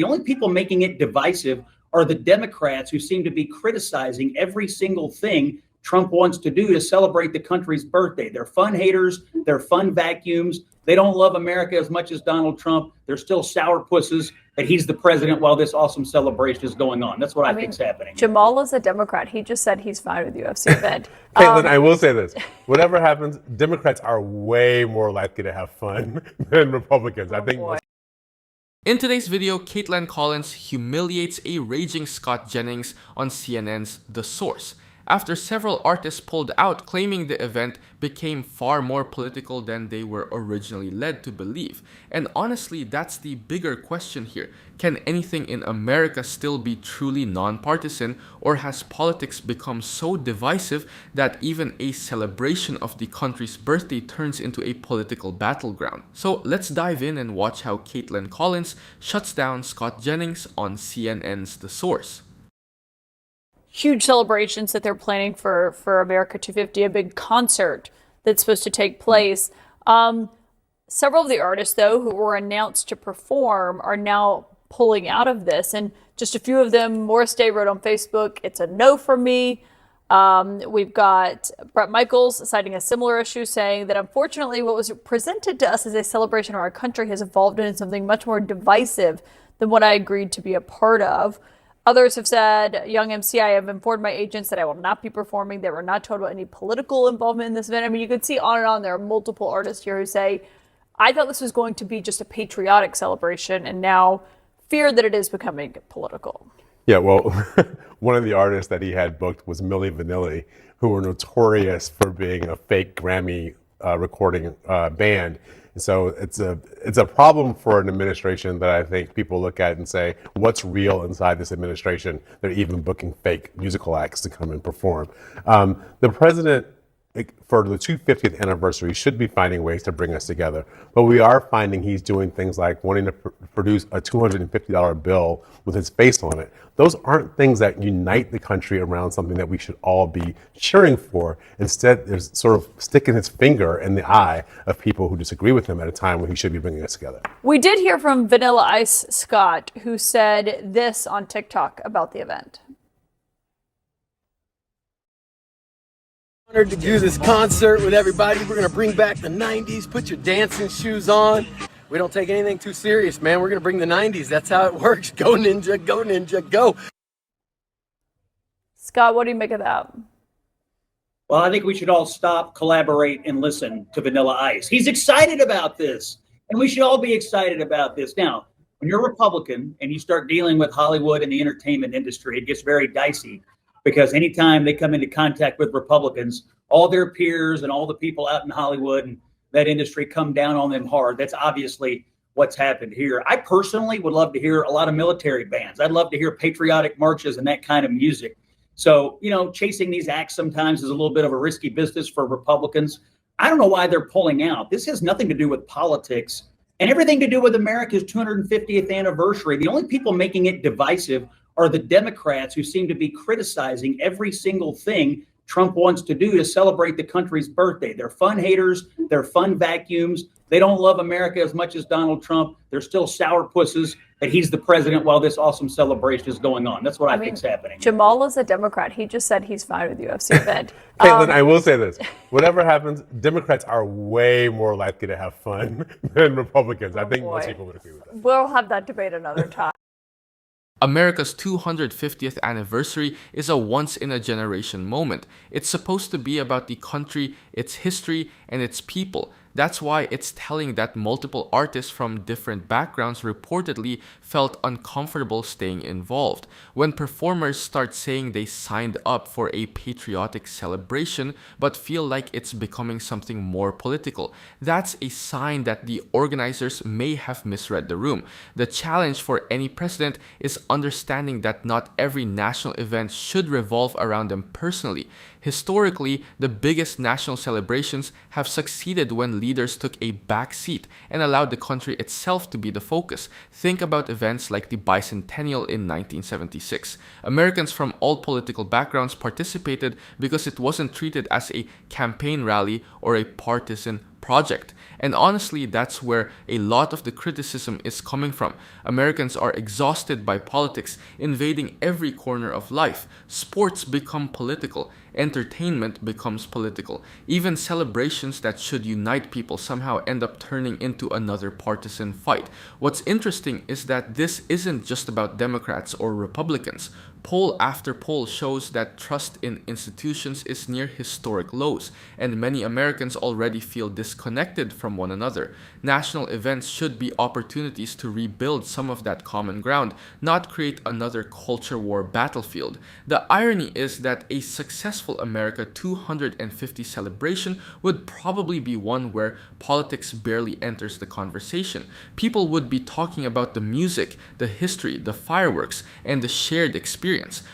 The only people making it divisive are the Democrats, who seem to be criticizing every single thing Trump wants to do to celebrate the country's birthday. They're fun haters. They're fun vacuums. They don't love America as much as Donald Trump. They're still sourpusses that he's the president while this awesome celebration is going on. That's what I think's happening. Jamal is a Democrat. He just said he's fine with UFC event. Kaitlan, I will say this. Whatever happens, Democrats are way more likely to have fun than Republicans. I think. In today's video, Kaitlan Collins humiliates a raging Scott Jennings on CNN's The Source, after several artists pulled out, claiming the event became far more political than they were originally led to believe. And honestly, that's the bigger question here. Can anything in America still be truly nonpartisan, or has politics become so divisive that even a celebration of the country's birthday turns into a political battleground? So let's dive in and watch how Kaitlan Collins shuts down Scott Jennings on CNN's The Source. Huge celebrations that they're planning for America 250, a big concert that's supposed to take place. Several of the artists, though, who were announced to perform are now pulling out of this. And just a few of them, Morris Day wrote on Facebook, "It's a no from me." We've got Bret Michaels citing a similar issue, saying that unfortunately what was presented to us as a celebration of our country has evolved into something much more divisive than what I agreed to be a part of. Others have said, Young MC, I have informed my agents that I will not be performing. They were not told about any political involvement in this event. I mean, you could see on and on. There are multiple artists here who say, I thought this was going to be just a patriotic celebration, and now fear that it is becoming political. Yeah, well, one of the artists that he had booked was Milli Vanilli, who were notorious for being a fake Grammy recording band. And so it's a problem for an administration that I think people look at and say, what's real inside this administration? They're even booking fake musical acts to come and perform. The president, for the 250th anniversary, should be finding ways to bring us together. But we are finding he's doing things like wanting to produce a $250 bill with his face on it. Those aren't things that unite the country around something that we should all be cheering for. Instead, there's sort of sticking his finger in the eye of people who disagree with him at a time when he should be bringing us together. We did hear from Vanilla Ice Scott, who said this on TikTok about the event. Honored to do this concert with everybody. We're gonna bring back the 90s. Put your dancing shoes on. We don't take anything too serious, man. We're gonna bring the 90s. That's how it works. Go Ninja, go Ninja, go. Scott, what do you make of that? Well, I think we should all stop, collaborate, and listen to Vanilla Ice. He's excited about this, and we should all be excited about this. Now, when you're a Republican and you start dealing with Hollywood and the entertainment industry, it gets very dicey. Because anytime they come into contact with Republicans, all their peers and all the people out in Hollywood and that industry come down on them hard. That's obviously what's happened here. I personally would love to hear a lot of military bands. I'd love to hear patriotic marches and that kind of music. So, chasing these acts sometimes is a little bit of a risky business for Republicans. I don't know why they're pulling out. This has nothing to do with politics and everything to do with America's 250th anniversary. The only people making it divisive are the Democrats, who seem to be criticizing every single thing Trump wants to do to celebrate the country's birthday. They're fun haters. They're fun vacuums. They don't love America as much as Donald Trump. They're still sourpusses that he's the president while this awesome celebration is going on. That's what I think's happening. Jamal is a Democrat. He just said he's fine with UFC event. Kaitlan, I will say this. Whatever happens, Democrats are way more likely to have fun than Republicans. I think most people would agree with that. We'll have that debate another time. America's 250th anniversary is a once-in-a-generation moment. It's supposed to be about the country, its history, and its people. That's why it's telling that multiple artists from different backgrounds reportedly felt uncomfortable staying involved. When performers start saying they signed up for a patriotic celebration but feel like it's becoming something more political, that's a sign that the organizers may have misread the room. The challenge for any president is understanding that not every national event should revolve around them personally. Historically, the biggest national celebrations have succeeded when leaders took a back seat and allowed the country itself to be the focus. Think about events like the bicentennial in 1976. Americans from all political backgrounds participated because it wasn't treated as a campaign rally or a partisan project. And honestly, that's where a lot of the criticism is coming from. Americans are exhausted by politics invading every corner of life. Sports become political. Entertainment becomes political. Even celebrations that should unite people somehow end up turning into another partisan fight. What's interesting is that this isn't just about Democrats or Republicans. Poll after poll shows that trust in institutions is near historic lows, and many Americans already feel disconnected from one another. National events should be opportunities to rebuild some of that common ground, not create another culture war battlefield. The irony is that a successful America 250 celebration would probably be one where politics barely enters the conversation. People would be talking about the music, the history, the fireworks, and the shared experience.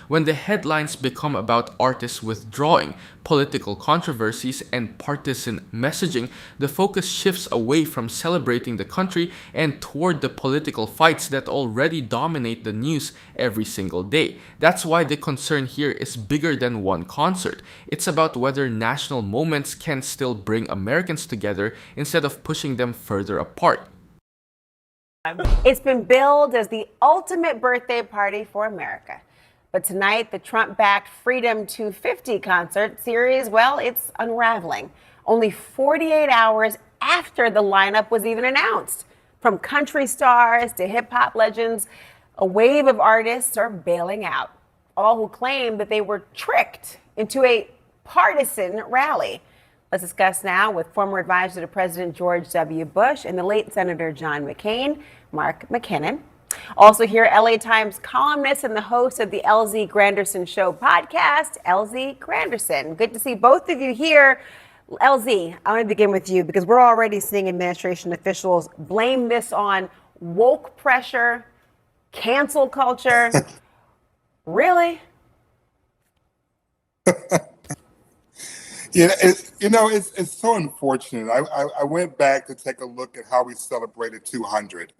When the headlines become about artists withdrawing, political controversies, and partisan messaging, the focus shifts away from celebrating the country and toward the political fights that already dominate the news every single day. That's why the concern here is bigger than one concert. It's about whether national moments can still bring Americans together instead of pushing them further apart. It's been billed as the ultimate birthday party for America. But tonight, the Trump-backed Freedom 250 concert series, well, it's unraveling. Only 48 hours after the lineup was even announced. From country stars to hip-hop legends, a wave of artists are bailing out, all who claim that they were tricked into a partisan rally. Let's discuss now with former advisor to President George W. Bush and the late Senator John McCain, Mark McKinnon. Also here, LA Times columnist and the host of the LZ Granderson Show podcast, LZ Granderson. Good to see both of you here. LZ, I want to begin with you because we're already seeing administration officials blame this on woke pressure, cancel culture. Really? Yeah, it's so unfortunate. I went back to take a look at how we celebrated 200.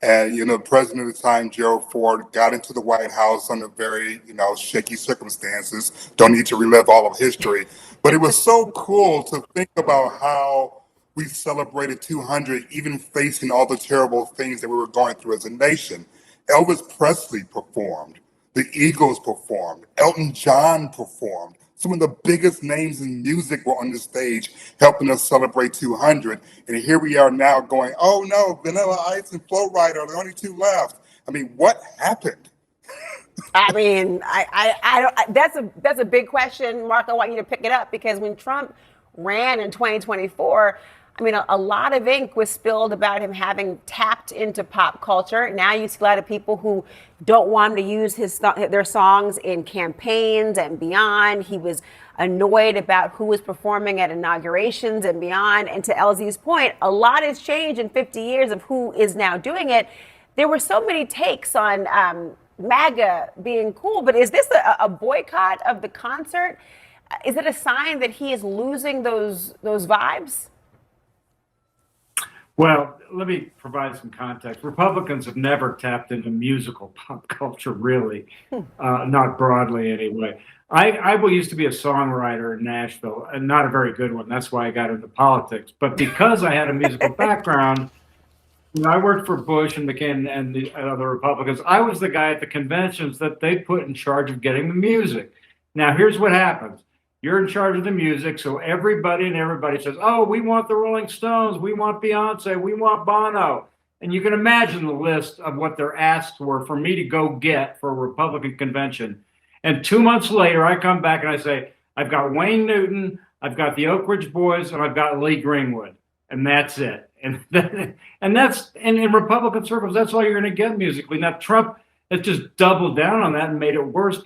And, the president at the time, Gerald Ford, got into the White House under very, shaky circumstances. Don't need to relive all of history. But it was so cool to think about how we celebrated 200, even facing all the terrible things that we were going through as a nation. Elvis Presley performed. The Eagles performed. Elton John performed. Some of the biggest names in music were on the stage helping us celebrate 200. And here we are now going, oh no, Vanilla Ice and Flo Rida are the only two left. I mean, what happened? I mean, that's a big question, Mark. I want you to pick it up because when Trump ran in 2024, I mean, a lot of ink was spilled about him having tapped into pop culture. Now you see a lot of people who don't want him to use their songs in campaigns and beyond. He was annoyed about who was performing at inaugurations and beyond. And to LZ's point, a lot has changed in 50 years of who is now doing it. There were so many takes on MAGA being cool, but is this a boycott of the concert? Is it a sign that he is losing those vibes? Well, let me provide some context. Republicans have never tapped into musical pop culture, really, not broadly anyway. I used to be a songwriter in Nashville, and not a very good one. That's why I got into politics. But because I had a musical background, I worked for Bush and McCain and the other Republicans. I was the guy at the conventions that they put in charge of getting the music. Now, here's what happens. You're in charge of the music, so everybody says, oh, we want the Rolling Stones, we want Beyonce, we want Bono. And you can imagine the list of what their asks were for me to go get for a Republican convention. And 2 months later, I come back and I say, I've got Wayne Newton, I've got the Oak Ridge Boys, and I've got Lee Greenwood. And that's it. And in Republican circles, that's all you're going to get musically. Now, Trump has just doubled down on that and made it worse.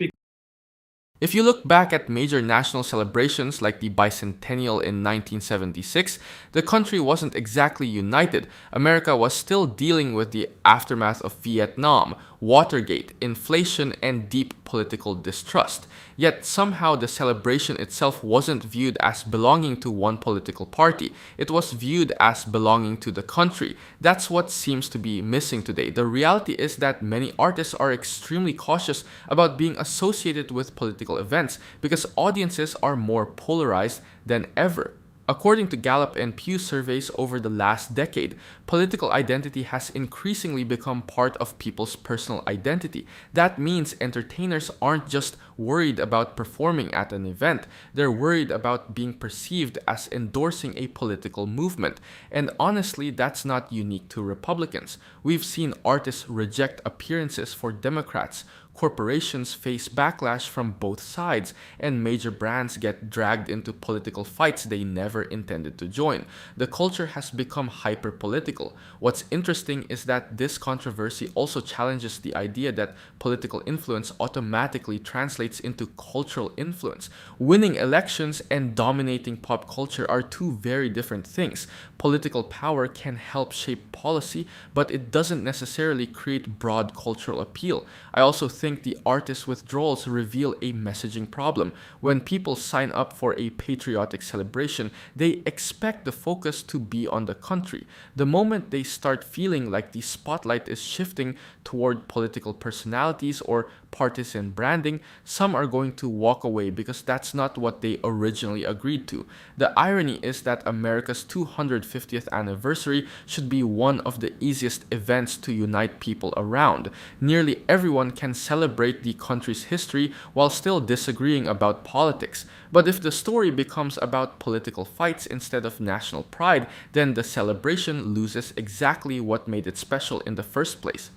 If you look back at major national celebrations like the bicentennial in 1976, the country wasn't exactly united. America was still dealing with the aftermath of Vietnam, Watergate, inflation, and deep political distrust. Yet somehow the celebration itself wasn't viewed as belonging to one political party. It was viewed as belonging to the country. That's what seems to be missing today. The reality is that many artists are extremely cautious about being associated with political events because audiences are more polarized than ever. According to Gallup and Pew surveys over the last decade, political identity has increasingly become part of people's personal identity. That means entertainers aren't just worried about performing at an event, they're worried about being perceived as endorsing a political movement. And honestly, that's not unique to Republicans. We've seen artists reject appearances for Democrats, corporations face backlash from both sides, and major brands get dragged into political fights they never intended to join. The culture has become hyper-political. What's interesting is that this controversy also challenges the idea that political influence automatically translates into cultural influence. Winning elections and dominating pop culture are two very different things. Political power can help shape policy, but it doesn't necessarily create broad cultural appeal. I also think the artist withdrawals reveal a messaging problem. When people sign up for a patriotic celebration, they expect the focus to be on the country. The moment they start feeling like the spotlight is shifting toward political personalities or partisan branding, some are going to walk away because that's not what they originally agreed to. The irony is that America's 250th anniversary should be one of the easiest events to unite people around. Nearly everyone can celebrate the country's history while still disagreeing about politics. But if the story becomes about political fights instead of national pride, then the celebration loses exactly what made it special in the first place.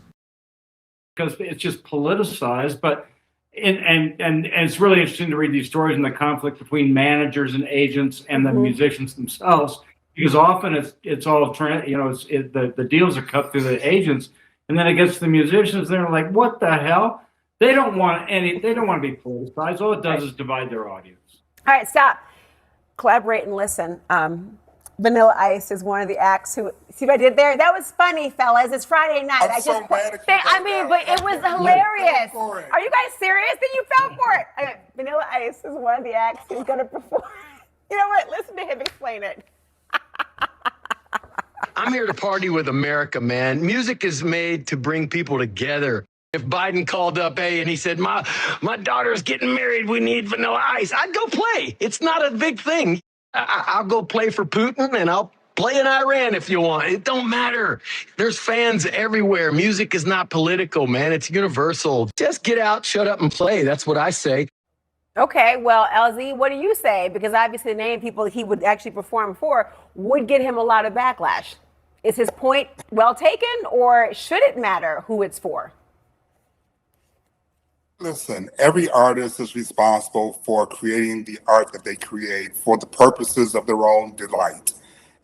Because it's just politicized. But and it's really interesting to read these stories and the conflict between managers and agents and the musicians themselves, because often it's all the deals are cut through the agents, and then it gets to the musicians. They're like, what the hell? They don't want to be politicized. All it does is divide their audience. All right, stop. Collaborate and listen. Vanilla Ice is one of the acts who, see what I did there? That was funny, fellas. It's Friday night. I'm so mad at you but it was hilarious. Are you guys serious? Then you fell for it. Okay, Vanilla Ice is one of the acts who's going to perform. You know what? Listen to him explain it. I'm here to party with America, man. Music is made to bring people together. If Biden called up, and he said, my daughter's getting married, we need Vanilla Ice, I'd go play. It's not a big thing. I'll go play for Putin, and I'll play in Iran if you want. It don't matter. There's fans everywhere. Music is not political, man. It's universal. Just get out, shut up, and play. That's what I say. Okay, well, LZ, what do you say? Because obviously the name people he would actually perform for would get him a lot of backlash. Is his point well taken, or should it matter who it's for? Listen, every artist is responsible for creating the art that they create for the purposes of their own delight.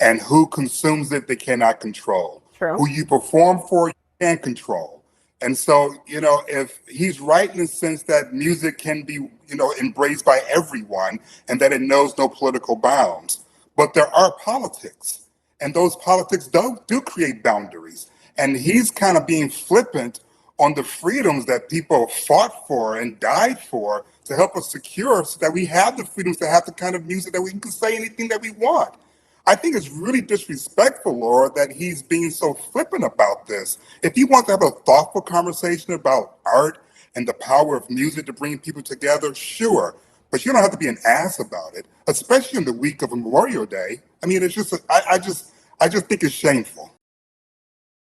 And who consumes it, they cannot control. True. Who you perform for, you can control. And so, if he's right in the sense that music can be, embraced by everyone and that it knows no political bounds. But there are politics, and those politics do create boundaries. And he's kind of being flippant on the freedoms that people fought for and died for to help us secure, so that we have the freedoms to have the kind of music that we can say anything that we want. I think it's really disrespectful, Laura, that he's being so flippant about this. If you want to have a thoughtful conversation about art and the power of music to bring people together, sure. But you don't have to be an ass about it, especially in the week of Memorial Day. I mean, it's just, I just think it's shameful.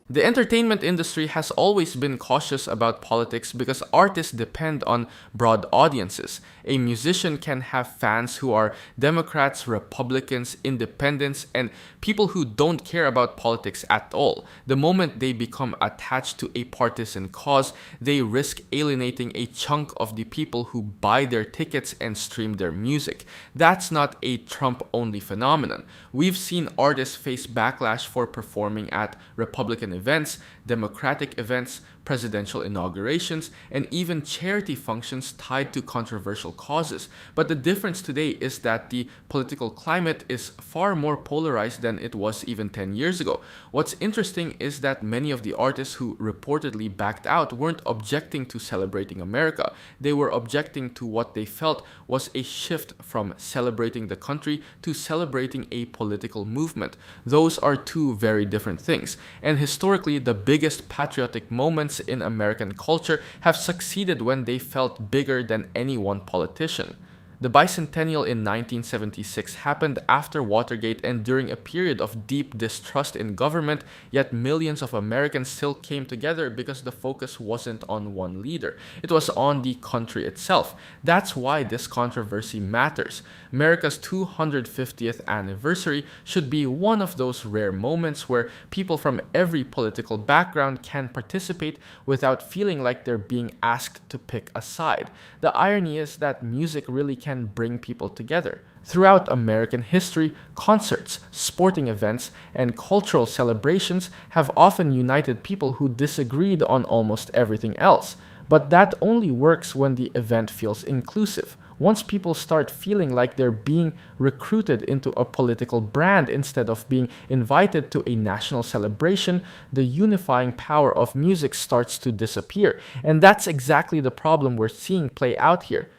The entertainment industry has always been cautious about politics because artists depend on broad audiences. A musician can have fans who are Democrats, Republicans, independents, and people who don't care about politics at all. The moment they become attached to a partisan cause, they risk alienating a chunk of the people who buy their tickets and stream their music. That's not a Trump-only phenomenon. We've seen artists face backlash for performing at Republican events, Democratic events, presidential inaugurations, and even charity functions tied to controversial causes. But the difference today is that the political climate is far more polarized than it was even 10 years ago. What's interesting is that many of the artists who reportedly backed out weren't objecting to celebrating America. They were objecting to what they felt was a shift from celebrating the country to celebrating a political movement. Those are two very different things. And historically, the biggest patriotic moments in American culture have succeeded when they felt bigger than any one politician. The bicentennial in 1976 happened after Watergate and during a period of deep distrust in government, yet millions of Americans still came together because the focus wasn't on one leader. It was on the country itself. That's why this controversy matters. America's 250th anniversary should be one of those rare moments where people from every political background can participate without feeling like they're being asked to pick a side. The irony is that music really can bring people together. Throughout American history, concerts, sporting events, and cultural celebrations have often united people who disagreed on almost everything else. But that only works when the event feels inclusive. Once people start feeling like they're being recruited into a political brand instead of being invited to a national celebration, the unifying power of music starts to disappear. And that's exactly the problem we're seeing play out here.